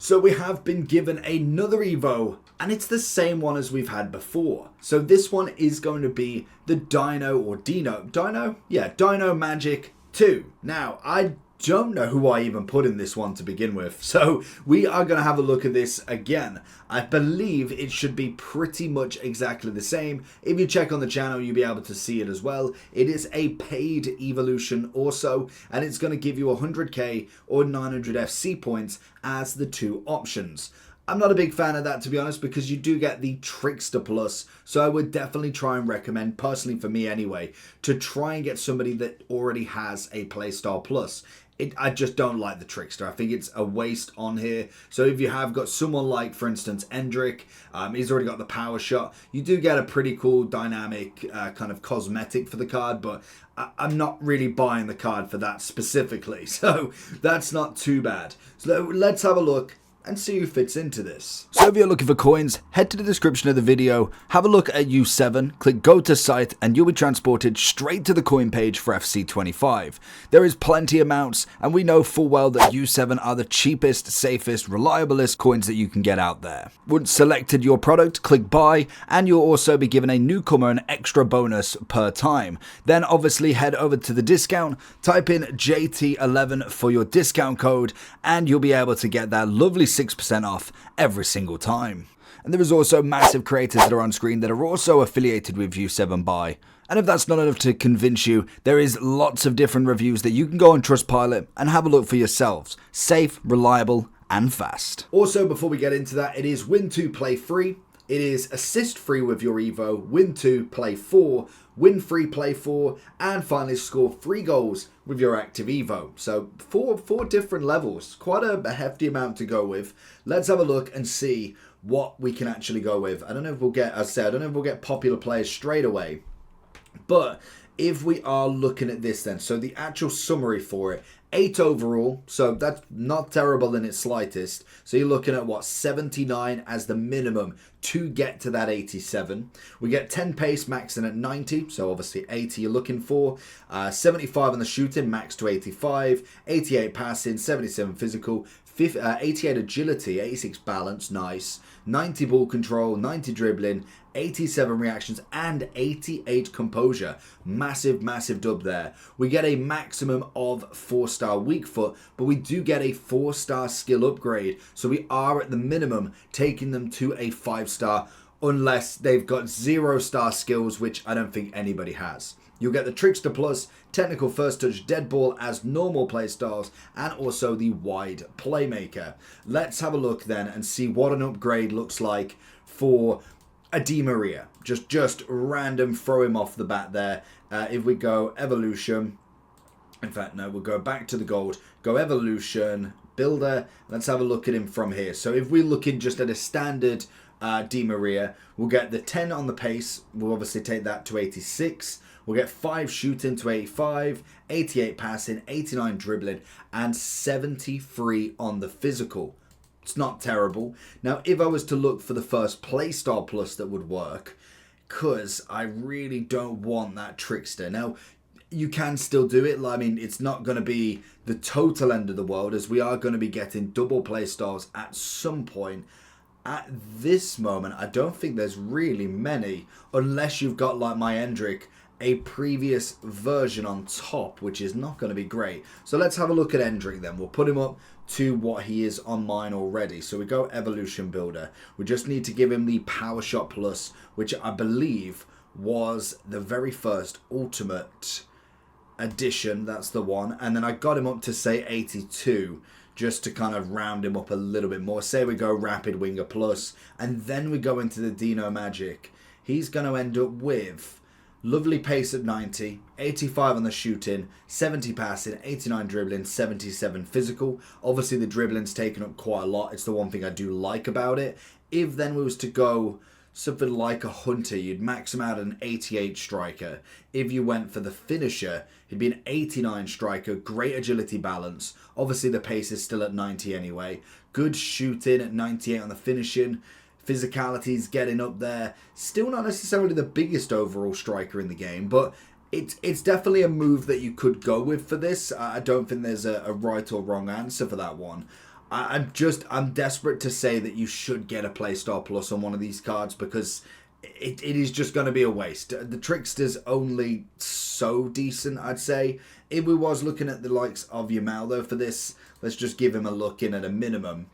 So we have been given another Evo, and it's the same one as we've had before. So this one is going to be the Dinho Magic 2. Now, I don't know who I even put in this one to begin with, so we are going to have a look at this again. I believe it should be pretty much exactly the same. If you check on the channel, you'll be able to see it as well. It is a paid evolution also, and it's going to give you 100k or 900 FC points as the two options. I'm not a big fan of that, to be honest, because you do get the Trickster Plus, so I would definitely try and recommend, personally for me anyway, to try and get somebody that already has a Playstyle Plus. I just don't like the Trickster. I think it's a waste on here. So if you have got someone like, for instance, Endrick, he's already got the Power Shot. You do get a pretty cool dynamic kind of cosmetic for the card, but I'm not really buying the card for that specifically. So that's not too bad. So let's have a look and see who fits into this. So if you're looking for coins, head to the description of the video, have a look at U7, click go to site, and you'll be transported straight to the coin page for FC25. There is plenty of mounts, and we know full well that U7 are the cheapest, safest, reliablest coins that you can get out there. Once selected your product, click buy, and you'll also be given a newcomer an extra bonus per time. Then obviously head over to the discount, type in JT11 for your discount code, and you'll be able to get that lovely 6% off every single time. And there is also massive creators that are on screen that are also affiliated with U7 Buy. And if that's not enough to convince you, there is lots of different reviews that you can go on Trustpilot and have a look for yourselves. Safe, reliable, and fast. Also, before we get into that, it is win 2, play 3. It is assist free with your Evo, win 2, play 4, win 3, play 4, and finally score 3 goals with your active Evo. So four different levels, quite a hefty amount to go with. Let's have a look and see what we can actually go with. I don't know if we'll get, as I said, I don't know if we'll get popular players straight away, but if we are looking at this then, so the actual summary for it, 8 overall, so that's not terrible in its slightest. So you're looking at what, 79 as the minimum to get to that 87. We get 10 pace maxing at 90, so obviously 80 you're looking for. 75 on the shooting, max to 85. 88 passing, 77 physical, 88 agility, 86 balance, nice. 90 ball control, 90 dribbling, 87 reactions, and 88 composure. Massive, massive dub there. We get a maximum of 4-star weak foot, but we do get a 4-star skill upgrade. So we are at the minimum taking them to a 5-star, unless they've got 0-star skills, which I don't think anybody has. You'll get the Trickster Plus, Technical First Touch, Dead Ball as normal playstyles, and also the Wide Playmaker. Let's have a look then and see what an upgrade looks like for a Di Maria. Just random, throw him off the bat there. If we go Evolution, in fact, no, we'll go back to the gold, go Evolution, Builder. Let's have a look at him from here. So if we're looking just at a standard Di Maria, we'll get the 10 on the pace. We'll obviously take that to 86. We'll get 5 shooting to 85, 88 passing, 89 dribbling, and 73 on the physical. It's not terrible. Now, if I was to look for the first Playstyle Plus that would work, because I really don't want that Trickster. Now, you can still do it. I mean, it's not going to be the total end of the world, as we are going to be getting double Playstyles at some point. At this moment, I don't think there's really many, unless you've got, like my Endrick, a previous version on top, which is not going to be great. So let's have a look at Endrick then. We'll put him up to what he is on mine already. So we go Evolution Builder. We just need to give him the Power Shot Plus, which I believe was the very first Ultimate Edition. That's the one. And then I got him up to, say, 82, just to kind of round him up a little bit more. Say we go Rapid Winger Plus, and then we go into the Dinho Magic. He's going to end up with lovely pace at 90, 85 on the shooting, 70 passing, 89 dribbling, 77 physical. Obviously the dribbling's taken up quite a lot. It's the one thing I do like about it. If then we was to go something like a Hunter, you'd max him out at an 88 striker. If you went for the finisher, he'd be an 89 striker, great agility balance. Obviously the pace is still at 90 anyway. Good shooting at 98 on the finishing. Physicality's getting up there. Still not necessarily the biggest overall striker in the game, but it's definitely a move that you could go with for this. I don't think there's a right or wrong answer for that one. I'm desperate to say that you should get a Playstyle Plus on one of these cards because it is just going to be a waste. The Trickster's only so decent, I'd say. If we was looking at the likes of Yamal, though, for this, let's just give him a look in at a minimum.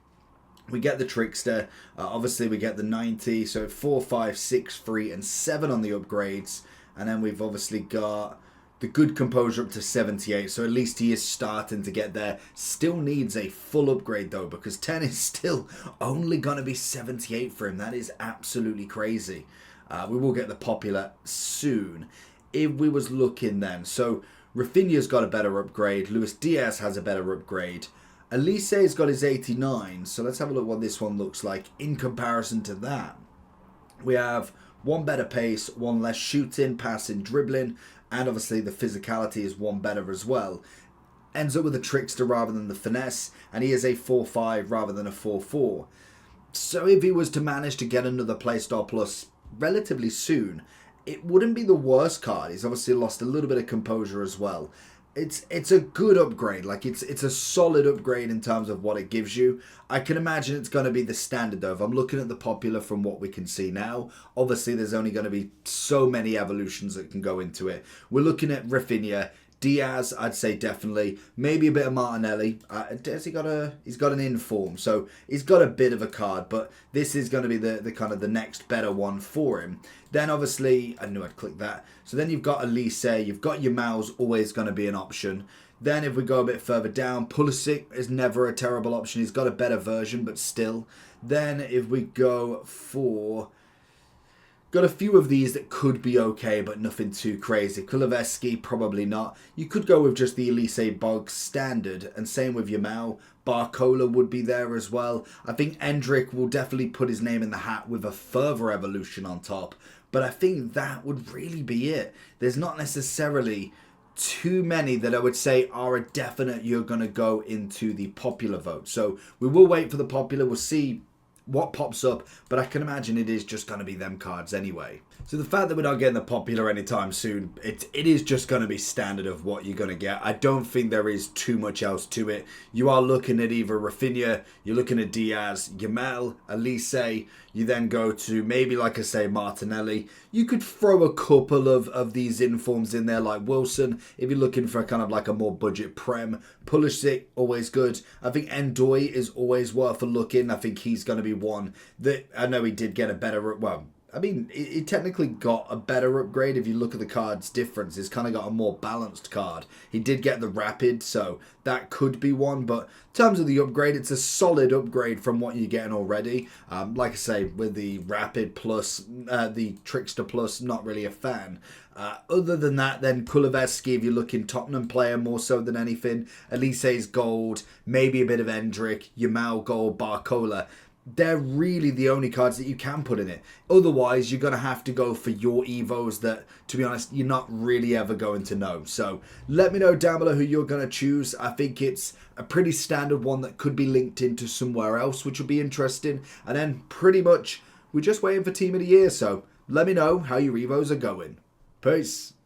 We get the Trickster, obviously we get the 90, so 4, 5, 6, 3, and 7 on the upgrades. And then we've obviously got the good composure up to 78, so at least he is starting to get there. Still needs a full upgrade though, because 10 is still only going to be 78 for him. That is absolutely crazy. We will get the popular soon. If we was looking then, so Rafinha's got a better upgrade, Luis Diaz has a better upgrade, Elise's got his 89, so let's have a look what this one looks like in comparison to that. We have one better pace, one less shooting, passing, dribbling, and obviously the physicality is one better as well. Ends up with a Trickster rather than the finesse, and he is a 4-5 rather than a 4-4. So if he was to manage to get another Playstyle Plus relatively soon, it wouldn't be the worst card. He's obviously lost a little bit of composure as well. It's a good upgrade. Like it's a solid upgrade in terms of what it gives you. I can imagine it's going to be the standard though. If I'm looking at the popular from what we can see now, obviously there's only going to be so many evolutions that can go into it. We're looking at Rafinha. Diaz, I'd say definitely. Maybe a bit of Martinelli. He's got an inform, so he's got a bit of a card, but this is going to be the kind of the next better one for him. Then obviously, I knew I'd click that. So then you've got Elise, you've got your Yamal's always going to be an option. Then if we go a bit further down, Pulisic is never a terrible option. He's got a better version, but still. Then if we go for... Got a few of these that could be okay, but nothing too crazy. Kuleveski, probably not. You could go with just the Elise Bog standard, and same with Yamal. Barcola would be there as well. I think Endrick will definitely put his name in the hat with a further evolution on top, but I think that would really be it. There's not necessarily too many that I would say are a definite you're going to go into the popular vote. So we will wait for the popular. We'll see what pops up, but I can imagine it is just going to be them cards anyway. So the fact that we're not getting the popular anytime soon, it is just going to be standard of what you're going to get. I don't think there is too much else to it. You are looking at either Rafinha, you're looking at Diaz, Yamal, Elise, you then go to maybe, like I say, Martinelli. You could throw a couple of these informs in there like Wilson if you're looking for kind of like a more budget prem. Pulisic, always good. I think Endrick is always worth a look in. I think he's going to be one that, I know he did get a better, well, I mean, he technically got a better upgrade if you look at the card's difference. He's kind of got a more balanced card. He did get the Rapid, so that could be one. But in terms of the upgrade, it's a solid upgrade from what you're getting already. Like I say, with the Rapid plus, the Trickster plus, not really a fan. Other than that, then Kuleveski, if you're looking Tottenham player more so than anything. Elise's gold, maybe a bit of Endrick, Yamal gold, Barcola. They're really the only cards that you can put in it. Otherwise, you're going to have to go for your Evos that, to be honest, you're not really ever going to know. So let me know down below who you're going to choose. I think it's a pretty standard one that could be linked into somewhere else, which will be interesting. And then pretty much, we're just waiting for Team of the Year. So let me know how your Evos are going. Peace.